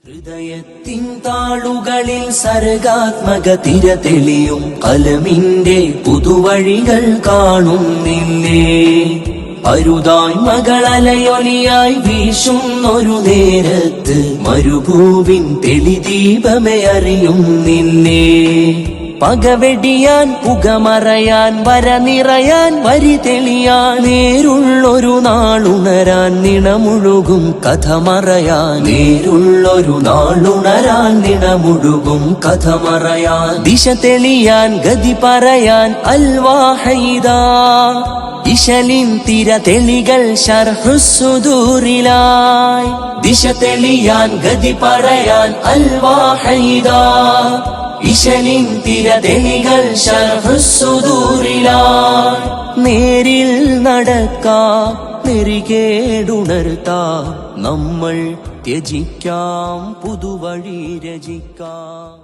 ഹൃദയത്തിൻ താളുകളിൽ സർഗാത്മക തിര തെളിയും കലമിന്റെ പുതുവഴികൾ കാണുന്നില്ലേ? അരുതായ് മകളലയൊലിയായി വീശുന്നൊരു നേരത്ത് മരുഭൂവിൻ തെളിദീപമേ അറിയുന്നില്ലേ? പകവെടിയാൻ പുകമറയാൻ വര നിറയാൻ വരി തെളിയാൻ നേരുള്ളൊരു നാളുണരാൻ നിണമുഴുകും കഥ മറയാൻ നേരുള്ളൊരു നാളുണരാൻ നിണമുഴുകും കഥ മറയാൻ ദിശ തെളിയാൻ ഗതി പറയാൻ അൽവാഹൈദാ ഇശലിൻ തിര തെളികൾ ശർഹുസുദൂറിലായി ദിശ തെളിയാൻ ഗതി പറയാൻ അൽവാഹൈദാ ഇശലിൻ തിര തെളികൾ ശർഹുസുദൂറിലായി നേരിൽ നടക്കാം നെറികേടുണർത്താം നമ്മൾ ത്യജിക്കാം പുതുവഴി രചിക്കാം.